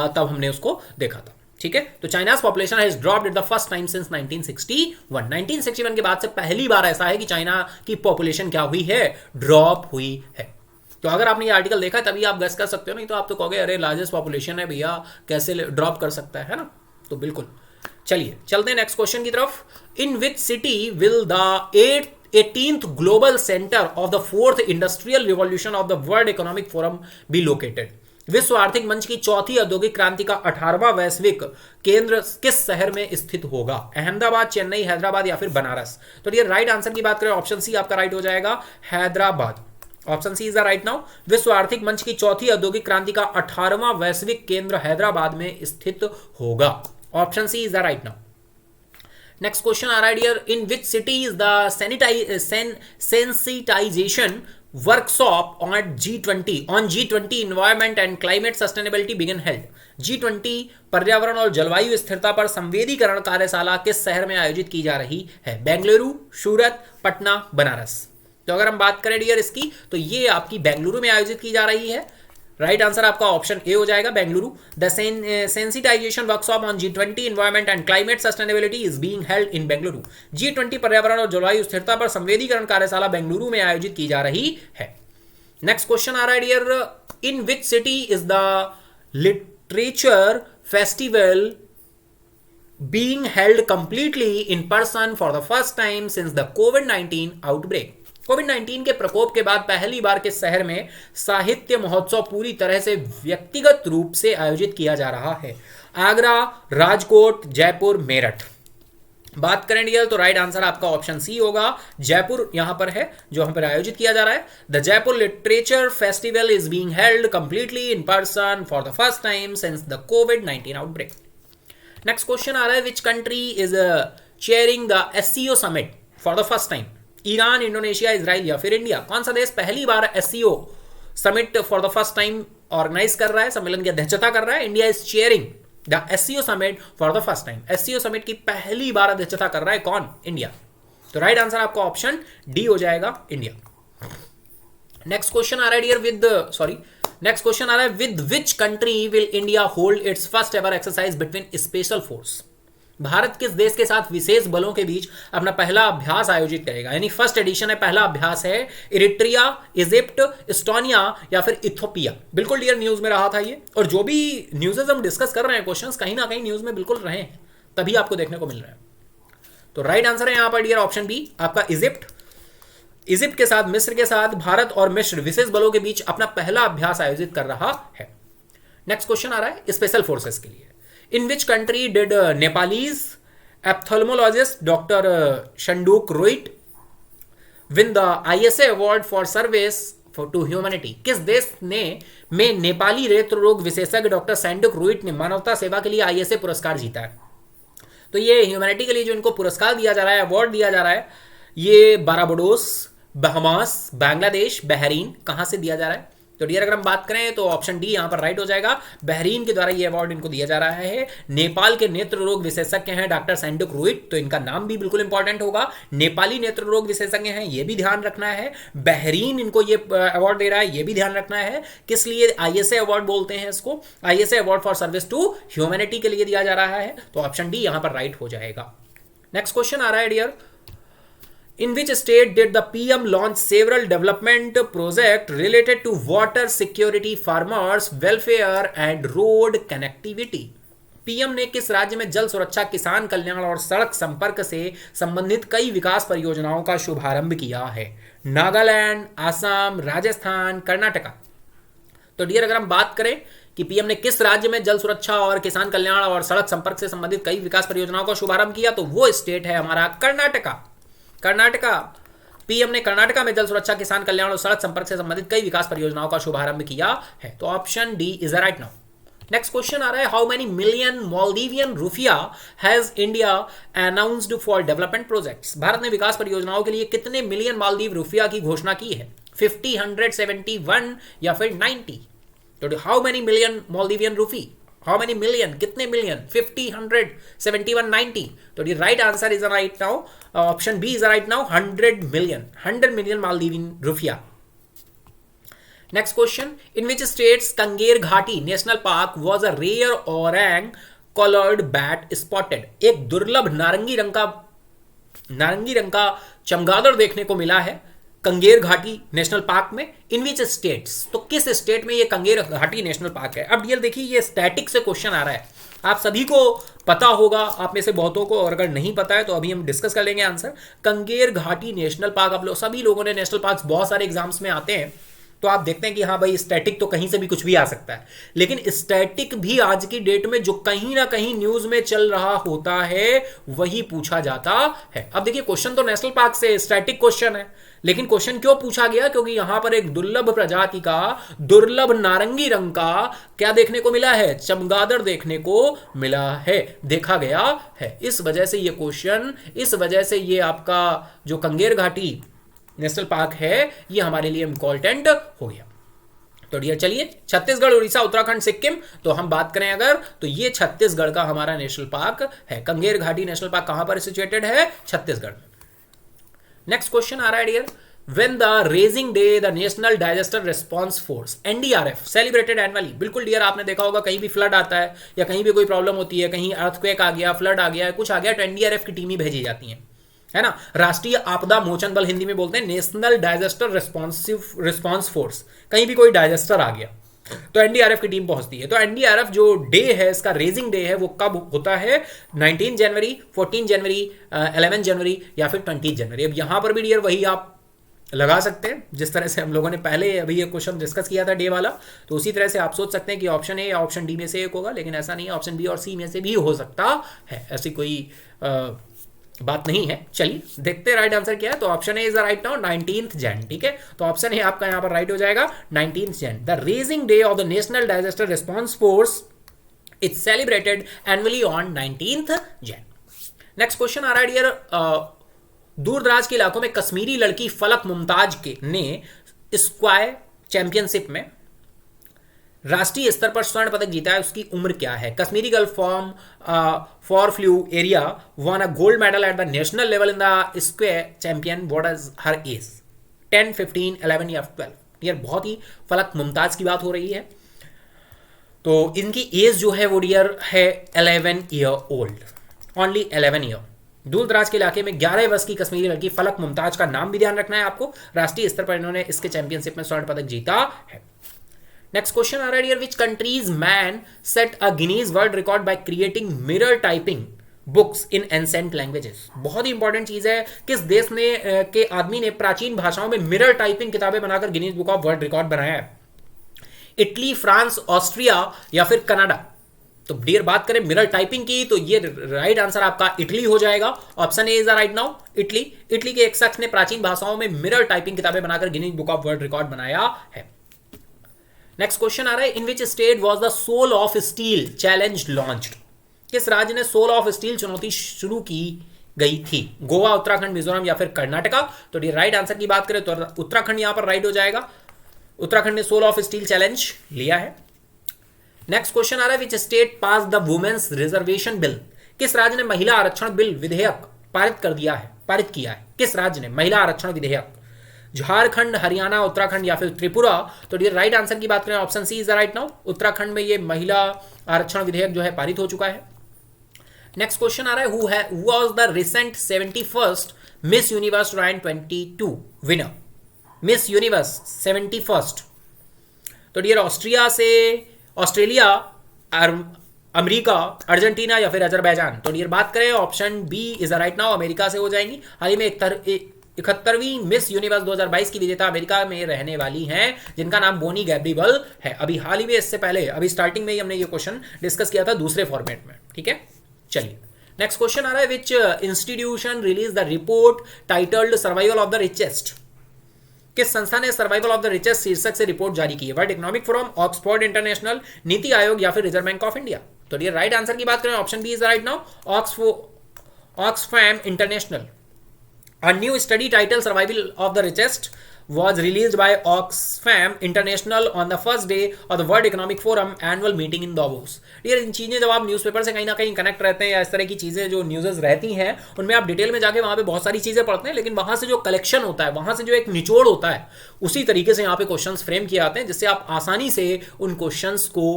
तब हमने उसको देखा था। ठीक है, तो China's population has dropped at the first time since 1961। 1961 के बाद से पहली बार ऐसा है कि चाइना की पॉपुलेशन क्या हुई है, ड्रॉप हुई है। तो अगर आपने ये आर्टिकल देखा तभी आप गेस कर सकते हो, नहीं तो आप तो कहोगे अरे लार्जेस्ट पॉपुलेशन है भैया, कैसे ड्रॉप कर सकता है ना। तो बिल्कुल चलिए चलते हैं नेक्स्ट क्वेश्चन की तरफ। In which city will the 18th global centre of the 4th industrial revolution of the world economic forum be located? विश्व आर्थिक मंच की चौथी औद्योगिक क्रांति का 18वां वैश्विक केंद्र किस शहर में स्थित होगा? अहमदाबाद, चेन्नई, हैदराबाद या फिर बनारस? तो ये राइट आंसर की बात करें, ऑप्शन सी आपका राइट हो जाएगा, Hyderabad. Option C is the right now. विश्व आर्थिक मंच की चौथी औद्योगिक क्रांति का 18वां वैश्विक केंद्र हैदराबाद में स्थित होगा। Option C is the right now. Next question आ रहा है dear, in which city is the sensitization workshop on G20 environment and climate sustainability begin held? G20 पर्यावरण और जलवायु स्थिरता पर संवेदीकरण कार्यशाला किस शहर में आयोजित की जा रही है? बेंगलुरु, सूरत, पटना, बनारस? तो अगर हम बात करें डियर इसकी, तो ये आपकी बेंगलुरु में आयोजित की जा रही है। राइट आंसर आपका ऑप्शन ए हो जाएगा, Bengaluru. The sensitization workshop on G20 environment and climate sustainability is being held in Bengaluru. G20 पर्यावरण और जलवायु स्थिरता पर संवेदीकरण कार्यशाला बेंगलुरु में आयोजित की जा रही है। नेक्स्ट क्वेश्चन आ रहा है dear, in which city is the literature festival being held completely in person for the first time since the COVID-19 outbreak? कोविड-19 के प्रकोप के बाद पहली बार के शहर में साहित्य महोत्सव पूरी तरह से व्यक्तिगत रूप से आयोजित किया जा रहा है? आगरा, राजकोट, जयपुर, मेरठ? बात करें डियर तो राइट आंसर आपका ऑप्शन सी होगा, जयपुर यहां पर है जो यहां पर आयोजित किया जा रहा है। The Jaipur literature festival is being held completely in person for the first time since the कोविड-19 आउटब्रेक। नेक्स्ट क्वेश्चन आ रहा है, which country is chairing the SCO summit for the first time? Iran, Indonesia, Israel या फिर India? कौन सा देश पहली बार SCO summit for the first time organise कर रहा है, सम्मेलन की अध्यक्षता कर रहा है? India is chairing the SCO summit for the first time. SCO summit की पहली बार अध्यक्षता कर रहा है कौन? इंडिया। तो राइट आंसर आपका ऑप्शन डी हो जाएगा, इंडिया। नेक्स्ट क्वेश्चन आ रहा है dear with which country will India hold its first ever exercise between special force? भारत किस देश के साथ विशेष बलों के बीच अपना पहला अभ्यास आयोजित करेगा? यानी फर्स्ट एडिशन है, पहला अभ्यास है। इरिट्रिया, इजिप्ट, एस्टोनिया या फिर इथोपिया? बिल्कुल डियर न्यूज में रहा था ये, और जो भी न्यूज़ेस हम डिस्कस कर रहे हैं, क्वेश्चंस कहीं ना कहीं न्यूज में बिल्कुल रहे हैं, तभी आपको देखने को मिल रहा है। तो राइट आंसर है यहां पर डियर ऑप्शन बी आपका इजिप्ट। इजिप्ट के साथ मिस्र के साथ भारत और मिस्र विशेष बलों के बीच अपना पहला अभ्यास आयोजित कर रहा है। नेक्स्ट क्वेश्चन आ रहा है स्पेशल फोर्सेस के लिए। In which country did Nepalese ophthalmologist doctor Sanduk Ruit win the ISA award for service to humanity? किस देश ने में नेपाली नेत्र रोग विशेषज्ञ डॉक्टर सैंडुक रोइट ने मानवता सेवा के लिए आईएसए पुरस्कार जीता है? तो ये ह्यूमैनिटी के लिए जो इनको पुरस्कार दिया जा रहा है, अवार्ड दिया जा रहा है, ये बाराबाडोस, बहमास, बांग्लादेश, बहरीन, कहां से दिया जा रहा है? तो डियर अगर हम बात करें तो ऑप्शन डी यहां पर राइट हो जाएगा। बहरीन के द्वारा ये अवार्ड इनको दिया जा रहा है। नेपाल के नेत्र रोग विशेषज्ञ हैं डॉक्टर सैंडुक रोइट, तो इनका नाम भी बिल्कुल इंपॉर्टेंट होगा। नेपाली नेत्र रोग विशेषज्ञ हैं, ये भी ध्यान रखना है। बहरीन इनको ये अवार्ड दे रहा है, ये भी ध्यान रखना है। किस लिए आईएसए अवार्ड बोलते हैं इसको? ISA award for service to humanity के लिए दिया जा रहा है। तो ऑप्शन डी यहां पर राइट हो जाएगा। नेक्स्ट क्वेश्चन आ रहा है dear, in which state did the PM launch several development projects related to water security, farmers welfare and road connectivity? PM ने किस राज्य में जल सुरक्षा, किसान कल्याण और सड़क संपर्क से संबंधित कई विकास परियोजनाओं का शुभारंभ किया है? नागालैंड, आसाम, राजस्थान, कर्नाटका। तो डियर अगर हम बात करें कि पीएम ने किस राज्य में जल सुरक्षा और किसान कल्याण और सड़क संपर्क से संबंधित कई विकास परियोजनाओं का शुभारंभ किया, तो वो स्टेट है हमारा कर्नाटका। कर्नाटका, पीएम ने कर्नाटका में जल सुरक्षा, किसान कल्याण और सड़क संपर्क से संबंधित कई विकास परियोजनाओं का शुभारंभ किया है। तो option D is right now. Next question आ रहा है, how many million Maldivian rufiyaa has India announced for development projects? भारत ने विकास परियोजनाओं के लिए कितने मिलियन मालदीव रुपया की घोषणा की है? 50, 100, 71 या फिर 90? तो how many million Maldivian rupee, how many million, कितने मिलियन? 50, 100, 71, 90? तो the right answer is right now, option B is right now, 100 million, 100 million Maldivian rufiyaa. Next question, in which states Kanger Ghati national park was a rare orange collared bat spotted? एक दुर्लभ नारंगी रंग का चमगादड़ देखने को मिला है कंगेर घाटी नेशनल पार्क में। इन विच स्टेट्स, तो किस स्टेट में ये कंगेर घाटी नेशनल पार्क है? अब डियर देखिए, ये स्टैटिक से क्वेश्चन आ रहा है, आप सभी को पता होगा, आप में से बहुतों को, और अगर नहीं पता है तो अभी हम डिस्कस कर लेंगे आंसर। कंगेर घाटी नेशनल पार्क, आप लोग सभी लोगों ने नेशनल पार्क बहुत सारे एग्जाम्स में आते हैं, तो आप देखते हैं कि हाँ भाई स्टैटिक तो कहीं से भी कुछ भी आ सकता है, लेकिन स्टैटिक भी आज की डेट में जो कहीं ना कहीं न्यूज में चल रहा होता है वही पूछा जाता है। अब देखिए, क्वेश्चन तो नेशनल पार्क से स्टैटिक क्वेश्चन है, लेकिन क्वेश्चन क्यों पूछा गया? क्योंकि यहां पर एक दुर्लभ प्रजाति का दुर्लभ नारंगी रंग का क्या देखने को मिला है? चमगादड़ देखने को मिला है, देखा गया है। इस वजह से ये क्वेश्चन, इस वजह से ये आपका जो कंगेर घाटी नेशनल पार्क है ये हमारे लिए इंपॉर्टेंट हो गया। तो डियर चलिए, छत्तीसगढ़, उड़ीसा, उत्तराखंड, सिक्किम, तो हम बात करें अगर, तो ये छत्तीसगढ़ का हमारा नेशनल पार्क है। कंगेर घाटी नेशनल पार्क कहां पर सिचुएटेड है? छत्तीसगढ़ में। नेक्स्ट क्वेश्चन आ रहा है dear, when the raising day the national disaster response Force NDRF celebrated annually? बिल्कुल डियर, आपने देखा होगा कहीं भी फ्लड आता है या कहीं भी कोई प्रॉब्लम होती है, कहीं अर्थक्वेक आ गया, फ्लड आ गया, कुछ आ गया, तो एनडीआरएफ की टीम ही भेजी जाती है ना। राष्ट्रीय आपदा मोचन बल हिंदी में बोलते हैं, नेशनल डिजास्टर रिस्पांस फोर्स। कहीं भी कोई डिजास्टर आ गया तो एनडीआरएफ की टीम पहुंचती है। तो एनडीआरएफ जो डे है, इसका रेजिंग डे है, वो कब होता है? 19 जनवरी, 14 जनवरी, 11 जनवरी या फिर 20 जनवरी। अब यहां पर भी डियर वही आप लगा सकते हैं जिस तरह से हम लोगों ने पहले अभी ये क्वेश्चन डिस्कस किया था डे वाला, तो उसी तरह से आप सोच सकते हैं कि ऑप्शन ए या ऑप्शन डी में से एक होगा, लेकिन ऐसा नहीं है, ऑप्शन बी और सी में से भी हो सकता है, ऐसी कोई बात नहीं है। चलिए देखते हैं राइट आंसर क्या है। तो option A is the right now, 19 Jain. ठीक है, तो ऑप्शन ए आपका यहां पर राइट हो जाएगा, 19 Jan. The raising day of the national disaster response force is celebrated annually on 19 Jan. Next question आ रहा है डियर, दूर दराज के इलाकों में कश्मीरी लड़की फलक मुमताज के ने स्क्वायर चैंपियनशिप में राष्ट्रीय स्तर पर स्वर्ण पदक जीता है, उसकी उम्र क्या है? Kashmiri girl form for flu area won a gold medal at the national level in the square champion, what is her age? 10, 15, 11 या 12? डियर बहुत ही फलक मुमताज की बात हो रही है, तो इनकी एज जो है वो डियर है 11 ईयर ओल्ड, ओनली 11 ईयर। दूर दराज के इलाके में 11 वर्ष की कश्मीरी लड़की फलक मुमताज का नाम भी ध्यान रखना है आपको, राष्ट्रीय स्तर पर इन्होंने इसके चैंपियनशिप में स्वर्ण पदक जीता है। नेक्स्ट क्वेश्चन आ रहा है dear, which country's man set a Guinness World Record by creating mirror typing books in ancient languages. बहुत ही इंपॉर्टेंट चीज है। किस देश ने के आदमी ने प्राचीन भाषाओं में मिरर टाइपिंग किताबें बनाकर Guinness book of world record बनाया है? इटली, फ्रांस, ऑस्ट्रिया या फिर कनाडा? तो डियर बात करें मिरर टाइपिंग की तो ये राइट आंसर आपका इटली हो जाएगा। Option A is the right now, Italy. Italy के एक शख्स ने प्राचीन भाषाओं में मिरर टाइपिंग किताबें बनाकर Guinness book of world record बनाया है। नेक्स्ट क्वेश्चन आ रहा है, in which state was the soul of steel challenge launched? किस राज्य ने सोल ऑफ स्टील चुनौती शुरू की गई थी? गोवा, उत्तराखंड, मिजोरम या फिर कर्नाटका? तो ये राइट आंसर की बात करें तो उत्तराखंड यहां पर राइट हो जाएगा। उत्तराखंड ने सोल ऑफ स्टील चैलेंज लिया है। नेक्स्ट क्वेश्चन आ रहा है, which state pass the women's reservation bill? किस राज्य ने महिला आरक्षण बिल विधेयक पारित किया है? किस राज्य ने महिला आरक्षण विधेयक? झारखंड, हरियाणा, उत्तराखंड या फिर त्रिपुरा? तो ये राइट आंसर की बात करें option C is the right now. Uttarakhand में ये महिला आरक्षण विधेयक जो है पारित हो चुका है। नेक्स्ट क्वेश्चन आ रहा है, who was the recent 71st miss Universe 2022 winner? Miss universe 71st, तो डियर ऑस्ट्रेलिया, अमेरिका, अर्जेंटीना या फिर अजरबैजान? तो डियर बात करें option B is the right now, America से हो जाएंगी। हाल ही में 71वीं मिस यूनिवर्स 2022 की विजेता अमेरिका में रहने वाली हैं, जिनका नाम बोनी गैब्रिएल है। अभी हाल ही में, इससे पहले अभी स्टार्टिंग में ही हमने ये क्वेश्चन डिस्कस किया था दूसरे फॉर्मेट में, ठीक है। चलिए नेक्स्ट क्वेश्चन आ रहा है, विच institution release the report titled survival of the richest? किस संस्था ने सर्वाइवल ऑफ द रिचेस्ट शीर्षक से रिपोर्ट जारी की है? World economic forum, Oxford international, NITI Aayog या फिर रिजर्व बैंक ऑफ इंडिया? तो ये राइट आंसर की बात करें option B is the right now, Oxfam International. A new study titled Survival of the Richest was released by Oxfam International on the first day of the World Economic Forum annual meeting in Davos। ये इन चीज़ें जब आप newspaper से कहीं ना कहीं connect रहते हैं या इस तरह की चीज़ें जो न्यूज़ रहती हैं उनमें आप डिटेल में जाके वहाँ पे बहुत सारी चीज़ें पढ़ते हैं, लेकिन वहाँ से जो कलेक्शन होता है, वहाँ से जो एक निचोड़ होता है, उसी तरीके से यहाँ पे क्वेश्चंस फ्रेम किए आते हैं जिससे आप आसानी से उन क्वेश्चंस को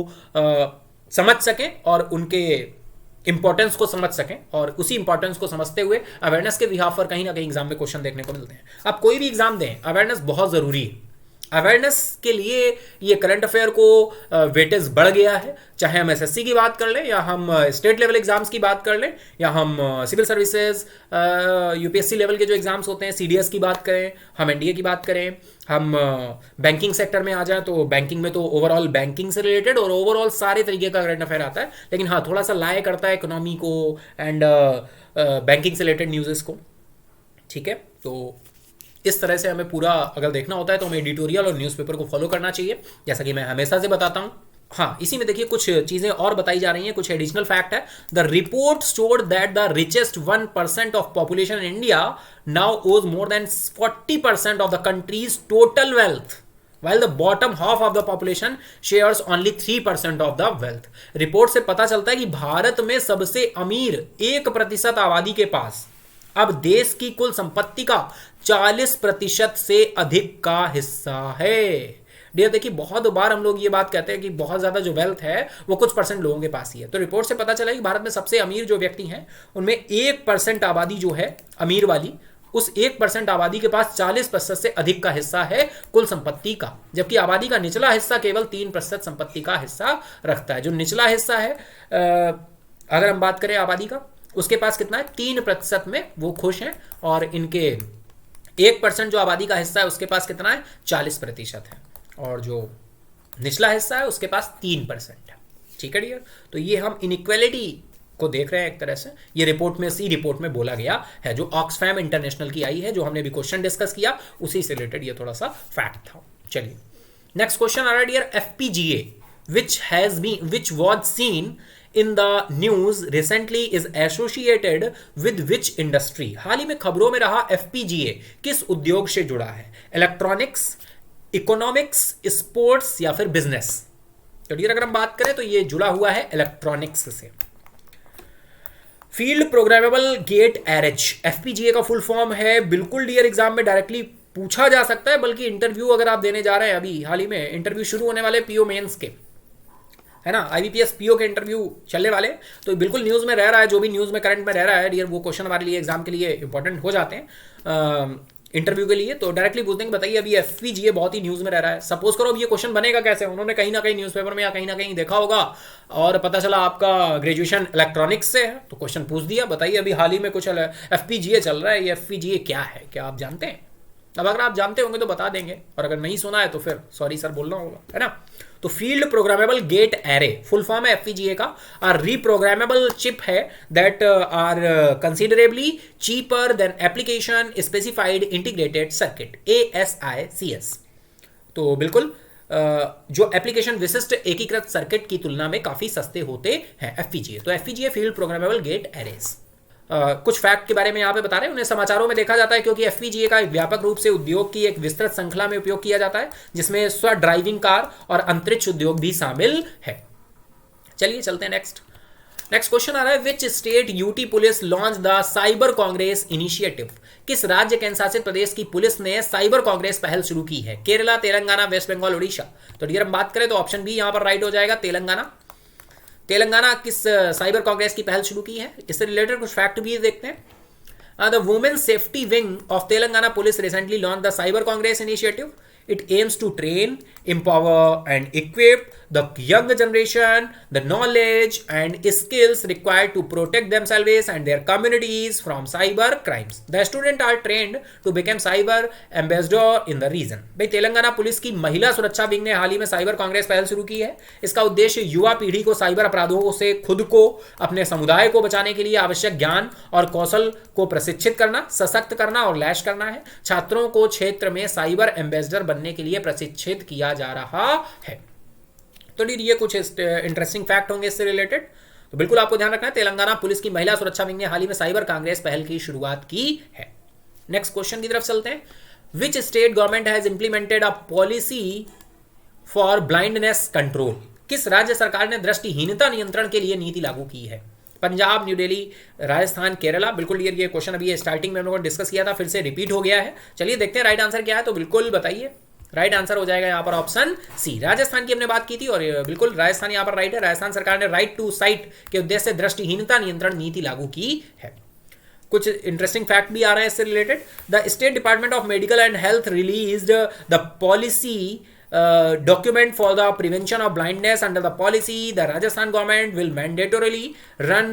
समझ सकें और उनके इंपॉर्टेंस को समझ सकें, और उसी इंपॉर्टेंस को समझते हुए अवेयरनेस के बिहाफ पर कहीं ना कहीं एग्जाम में क्वेश्चन देखने को मिलते हैं। आप कोई भी एग्जाम दें, अवेयरनेस बहुत ज़रूरी है। अवेयरनेस के लिए ये करंट अफेयर को वेटेज बढ़ गया है, चाहे हम एसएससी की बात कर लें या हम स्टेट लेवल एग्जाम्स की बात कर लें या हम सिविल सर्विसेज यूपीएससी लेवल के जो एग्जाम्स होते हैं सीडीएस की बात करें, हम एनडीए की बात करें, हम बैंकिंग सेक्टर में आ जाएं तो बैंकिंग में तो ओवरऑल बैंकिंग से रिलेटेड और ओवरऑल सारे तरीके का करंट अफेयर आता है, लेकिन हाँ थोड़ा सा लाए करता है इकोनॉमी को एंड बैंकिंग से रिलेटेड न्यूज़ को, ठीक है। तो इस तरह से हमें पूरा अगर देखना होता है तो हमें एडिटोरियल और न्यूज़पेपर को फॉलो करना चाहिए, जैसा कि मैं हमेशा से बताता हूँ। हाँ, इसी में देखिए कुछ चीज़ें और बताई जा रही हैं, कुछ एडिशनल फैक्ट है। The report showed that the richest 1% of population in India now owns more than 40% of the country's total wealth, while the bottom half of the population shares only 3% of the wealth। Report से पता चलता है कि भारत में सबसे अमीर 1% आबादी के पास अब देश की कुल संपत्ति का 40% से अधिक का हिस्सा है। डियर देखिए, बहुत बार हम लोग ये बात कहते हैं कि बहुत ज़्यादा जो वेल्थ है वो कुछ परसेंट लोगों के पास ही है। तो रिपोर्ट से पता चला कि भारत में सबसे अमीर जो व्यक्ति हैं उनमें 1% आबादी जो है अमीर वाली, उस 1% आबादी के पास 40% से अधिक का हिस्सा है कुल संपत्ति का, जबकि आबादी का निचला हिस्सा केवल 3% संपत्ति का हिस्सा रखता है। जो निचला हिस्सा है अगर हम बात करें आबादी का, उसके पास कितना है, 3% में वो खुश हैं, और इनके 1% जो आबादी का हिस्सा है उसके पास कितना है, 40% है, और जो निचला हिस्सा है उसके पास 3% है। ठीक है डियर, तो ये हम इनइक्वालिटी को देख रहे हैं एक तरह से। ये रिपोर्ट में, सी रिपोर्ट में बोला गया है जो ऑक्सफैम इंटरनेशनल की आई है, जो हमने भी क्वेश्चन डिस्कस किया उसी से रिलेटेड ये थोड़ा सा फैक्ट था। चलिए नेक्स्ट क्वेश्चन आ रहा है dear, FPGA which was seen in the news recently is associated with which industry? हाल ही में खबरों में रहा एफपीजीए किस उद्योग से जुड़ा है? इलेक्ट्रॉनिक्स, इकोनॉमिक्स, स्पोर्ट्स या फिर बिजनेस? तो डियर अगर हम बात करें तो ये जुड़ा हुआ है इलेक्ट्रॉनिक्स से। Field programmable gate arrays FPGA का फुल फॉर्म है। बिल्कुल डियर एग्जाम में डायरेक्टली पूछा जा सकता है, बल्कि इंटरव्यू अगर आप देने जा रहे हैं, अभी हाल ही में इंटरव्यू शुरू होने वाले पीओ मेंस के, है ना, आईबीपीएस पीओ के इंटरव्यू चलने वाले, तो बिल्कुल न्यूज़ में रह रहा है, जो भी न्यूज़ में करंट में रह रहा है डियर वो क्वेश्चन हमारे लिए एग्जाम के लिए इंपॉर्टेंट हो जाते हैं। इंटरव्यू के लिए, तो डायरेक्टली पूछते हैं कि बताइए अभी एफपीजीए बहुत ही न्यूज़ में रह रहा है। सपोज करो अब ये क्वेश्चन बनेगा कैसे, उन्होंने कहीं ना कहीं न्यूज़पेपर में या कहीं ना कहीं देखा होगा और पता चला आपका ग्रेजुएशन इलेक्ट्रॉनिक्स से है, तो क्वेश्चन पूछ दिया बताइए अभी हाल ही में कुछ एफपीजीए चल रहा है, ये एफपीजीए क्या है, क्या आप जानते हैं? अब अगर आप जानते होंगे तो बता देंगे, और अगर नहीं सुना है तो फिर सॉरी सर बोलना होगा, है ना। तो field programmable gate array full form है एफपीजीए का, और रीप्रोग्रामेबल चिप है that are considerably cheaper than application specified integrated circuit, ASICS। तो बिल्कुल जो एप्लीकेशन विशिष्ट एकीकृत सर्किट की तुलना में काफी सस्ते होते हैं एफपीजीए। तो FPGA field programmable gate arrays. कुछ फैक्ट के बारे में यहाँ पे बता रहे हैं, उन्हें समाचारों में देखा जाता है क्योंकि एफपीजीए का एक व्यापक रूप से उद्योग की एक विस्तृत श्रृंखला में उपयोग किया जाता है, जिसमें स्व ड्राइविंग कार और अंतरिक्ष उद्योग भी शामिल है। चलिए चलते हैं नेक्स्ट क्वेश्चन आ रहा है, which state UT police launch the cyber Congress initiative? किस राज्य केंद्र शासित प्रदेश की पुलिस ने साइबर कांग्रेस पहल शुरू की है? केरला, तेलंगाना, वेस्ट बंगाल, उड़ीसा। तो डियर हम बात करें तो ऑप्शन बी यहाँ पर राइट हो जाएगा, तेलंगाना। तेलंगाना किस साइबर कांग्रेस की पहल शुरू की है, इससे रिलेटेड कुछ फैक्ट भी देखते हैं। The women safety wing of Telangana police recently launch the cyber Congress initiative. It aims to train, empower and equip the young generation the knowledge and skills required to protect themselves and their communities from cyber crimes. The students are trained to become cyber ambassador in the region. भाई Telangana police की महिला सुरक्षा wing ने हाल ही में cyber Congress पहल शुरू की है। इसका उद्देश्य युवा पीढ़ी को साइबर अपराधों से खुद को, अपने समुदाय को बचाने के लिए आवश्यक ज्ञान और कौशल को प्रशिक्षित करना, सशक्त करना और लैस करना है। छात्रों को क्षेत्र में साइबर एम्बेसडर बनने के लिए प्रशिक्षित किया जा रहा है। तो ये कुछ इंटरेस्टिंग फैक्ट होंगे इससे रिलेटेड, तो बिल्कुल आपको ध्यान रखना है। तेलंगाना पुलिस की महिला सुरक्षा विंग ने हाल ही में साइबर कांग्रेस पहल की शुरुआत की है। नेक्स्ट क्वेश्चन की तरफ चलते हैं, विच state government has implemented a policy for blindness control? किस राज्य सरकार ने दृष्टिहीनता नियंत्रण के लिए नीति लागू की है? पंजाब, न्यू दिल्ली, राजस्थान, केरला। बिल्कुल ये क्वेश्चन अभी स्टार्टिंग में हम लोगों ने डिस्कस किया था, फिर से रिपीट हो गया है। चलिए देखते हैं राइट आंसर क्या है, तो बिल्कुल बताइए। राइट आंसर हो जाएगा यहाँ पर ऑप्शन सी, राजस्थान की हमने बात की थी और बिल्कुल राजस्थान यहाँ पर राइट है। राजस्थान सरकार ने राइट टू साइट के उद्देश्य से दृष्टिहीनता नियंत्रण नीति लागू की है। कुछ इंटरेस्टिंग फैक्ट भी आ रहे हैं इससे related. The state department of medical and health released the policy document for the prevention of blindness. Under the policy, the Rajasthan government will mandatorily run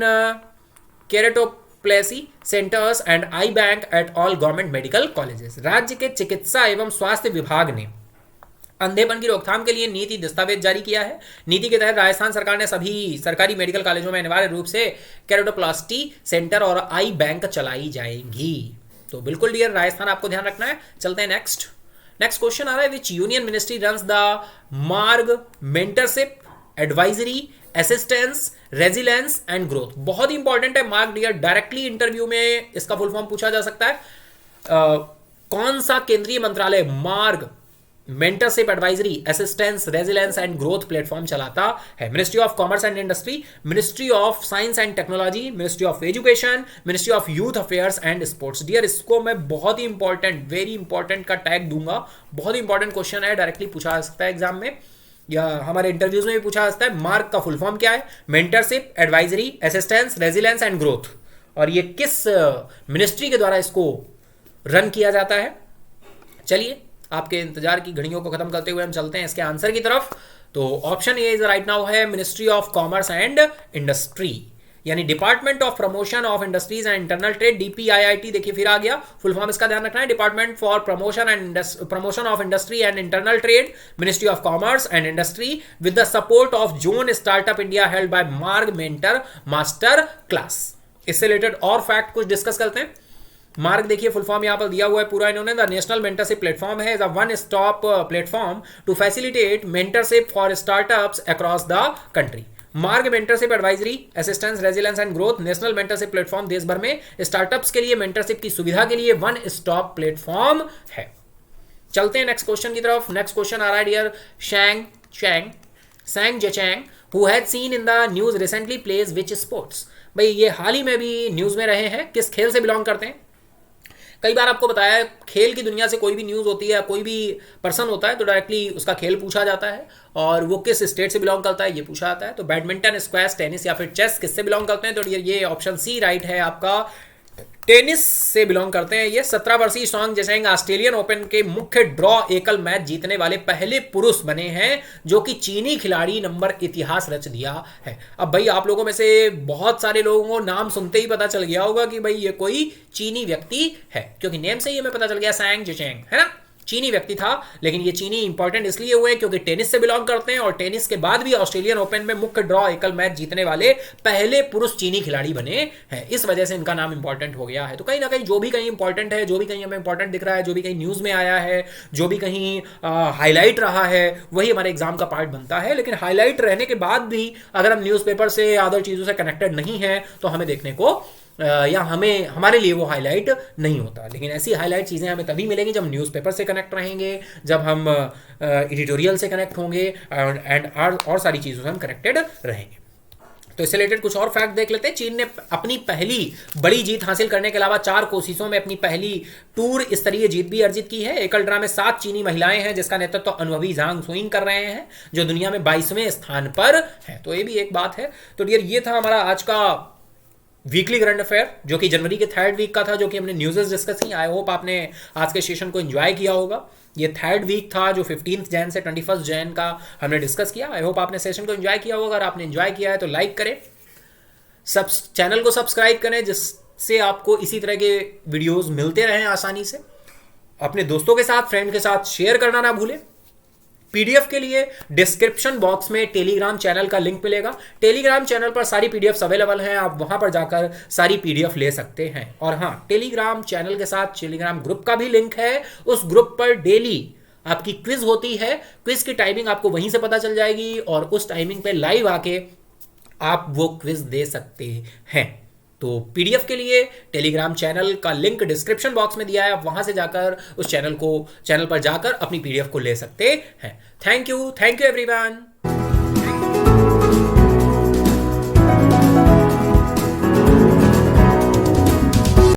keratoplasty centers and eye bank at all government medical colleges. राज्य के चिकित्सा एवं स्वास्थ्य विभाग ने अंधेपन की रोकथाम के लिए नीति दस्तावेज जारी किया है। नीति के तहत राजस्थान सरकार ने सभी सरकारी मेडिकल कॉलेजों में अनिवार्य रूप से केराटोप्लास्टी सेंटर और आई बैंक चलाई जाएंगी। तो बिल्कुल डियर राजस्थान आपको ध्यान रखना है। चलते हैं नेक्स्ट क्वेश्चन आ रहा है, which union ministry runs the MAARG mentorship advisory assistance resilience and growth? बहुत ही इंपॉर्टेंट है मार्ग डियर, डायरेक्टली इंटरव्यू में इसका फुल फॉर्म पूछा जा सकता है। कौन सा केंद्रीय मंत्रालय MAARG mentorship advisory assistance resilience and growth platform चलाता है? Ministry of commerce and Industry, Ministry of Science and Technology, Ministry of Education, Ministry of Youth Affairs and Sports. Dear इसको मैं बहुत ही इंपॉर्टेंट, वेरी इंपॉर्टेंट का टैग दूंगा। बहुत ही इंपॉर्टेंट क्वेश्चन है, डायरेक्टली पूछा जा सकता है एग्जाम में या हमारे इंटरव्यूज में भी पूछा जा सकता है। मार्ग का फुल फॉर्म क्या है? Mentorship advisory assistance resilience and growth. और ये किस मिनिस्ट्री के द्वारा इसको रन किया जाता है? चलिए आपके इंतजार की घड़ियों को खत्म करते हुए हम चलते हैं इसके आंसर की तरफ। तो option A is right now है ministry of commerce and industry, यानी department of promotion of industries and internal trade, DPIIT। देखिए फिर आ गया फुल फॉर्म, इसका ध्यान रखना है। Department for promotion of industry and internal trade, ministry of commerce and industry with the support of zone startup India held by मार्ग mentor master class. इससे related और फैक्ट कुछ डिस्कस करते हैं। मार्ग देखिए फुल फॉर्म यहाँ पर दिया हुआ है पूरा इन्होंने, द नेशनल मेंटरशिप प्लेटफॉर्म है, the one stop platform to facilitate mentorship for startups across the country. MAARG mentorship advisory assistance resilience and growth, national mentorship platform देश भर में स्टार्टअप्स के लिए मेंटरशिप की सुविधा के लिए वन स्टॉप प्लेटफॉर्म है। चलते हैं नेक्स्ट क्वेश्चन की तरफ। नेक्स्ट क्वेश्चन आ रहा है dear, Sang Jechang who had seen in the news recently plays which sports? भाई ये हाल ही में भी न्यूज में रहे हैं, किस खेल से बिलोंग करते हैं? कई बार आपको बताया है खेल की दुनिया से कोई भी न्यूज़ होती है, कोई भी पर्सन होता है तो डायरेक्टली उसका खेल पूछा जाता है और वो किस स्टेट से बिलोंग करता है ये पूछा जाता है। तो बैडमिंटन, स्क्वैश, टेनिस या फिर चेस किससे बिलोंग करते हैं? तो ये ऑप्शन सी राइट है आपका, टेनिस से बिलोंग करते हैं। ये 17 वर्षीय सोंग जैसेंग ऑस्ट्रेलियन ओपन के मुख्य ड्रॉ एकल मैच जीतने वाले पहले पुरुष बने हैं जो कि चीनी खिलाड़ी नंबर इतिहास रच दिया है। अब भाई आप लोगों में से बहुत सारे लोगों को नाम सुनते ही पता चल गया होगा कि भाई ये कोई चीनी व्यक्ति है, क्योंकि नेम से ही हमें पता चल गया सैंग जिचेंग, है ना, चीनी व्यक्ति था। लेकिन ये चीनी इंपॉर्टेंट इसलिए हुए क्योंकि टेनिस से बिलोंग करते हैं और टेनिस के बाद भी ऑस्ट्रेलियन ओपन में मुख्य ड्रॉ एकल मैच जीतने वाले पहले पुरुष चीनी खिलाड़ी बने हैं। इस वजह से इनका नाम इंपॉर्टेंट हो गया है। तो कहीं ना कहीं जो भी कहीं इंपॉर्टेंट है, जो भी कहीं हमें इंपॉर्टेंट दिख रहा है, जो भी कहीं न्यूज में आया है, जो भी कहीं हाईलाइट रहा है, वही हमारे एग्जाम का पार्ट बनता है। लेकिन हाईलाइट रहने के बाद भी अगर हम न्यूज़पेपर से अदर चीज़ों से कनेक्टेड नहीं है तो हमें देखने को या हमें हमारे लिए वो हाईलाइट नहीं होता। लेकिन ऐसी हाईलाइट चीज़ें हमें तभी मिलेंगी जब न्यूज़पेपर से कनेक्ट रहेंगे, जब हम एडिटोरियल से कनेक्ट होंगे एंड और सारी चीज़ों से हम कनेक्टेड रहेंगे। तो इससे रिलेटेड कुछ और फैक्ट देख लेते हैं। चीन ने अपनी पहली बड़ी जीत हासिल करने के अलावा 4 कोशिशों में अपनी पहली टूर स्तरीय जीत भी अर्जित की है। एकल ड्रा में 7 चीनी महिलाएं हैं जिसका नेतृत्व अनुभवी झांग सुइंग कर रहे हैं जो दुनिया में 22वें स्थान पर है। तो ये भी एक बात है। तो डियर ये था हमारा आज का वीकली करंट अफेयर जो कि जनवरी के 3rd वीक का था, जो कि हमने न्यूज़ डिस्कस की। आई होप आपने आज के सेशन को एंजॉय किया होगा। ये 3rd वीक था जो 15 जैन से 21 जैन का हमने डिस्कस किया। आई होप आपने सेशन को एंजॉय किया होगा। अगर आपने एंजॉय किया है तो लाइक करें, चैनल को सब्सक्राइब करें जिससे आपको इसी तरह के वीडियोस मिलते रहें आसानी से। अपने दोस्तों के साथ, फ्रेंड के साथ शेयर करना ना भूलें। पीडीएफ के लिए डिस्क्रिप्शन बॉक्स में टेलीग्राम चैनल का लिंक मिलेगा। टेलीग्राम चैनल पर सारी पीडीएफ अवेलेबल हैं, आप वहां पर जाकर सारी पीडीएफ ले सकते हैं। और हाँ, टेलीग्राम चैनल के साथ टेलीग्राम ग्रुप का भी लिंक है। उस ग्रुप पर डेली आपकी क्विज होती है। क्विज की टाइमिंग आपको वहीं से पता चल जाएगी और उस टाइमिंग पे लाइव आके आप वो क्विज दे सकते हैं। तो पीडीएफ के लिए टेलीग्राम चैनल का लिंक डिस्क्रिप्शन बॉक्स में दिया है, आप वहां से जाकर उस चैनल पर जाकर अपनी पीडीएफ को ले सकते हैं। Thank you everyone.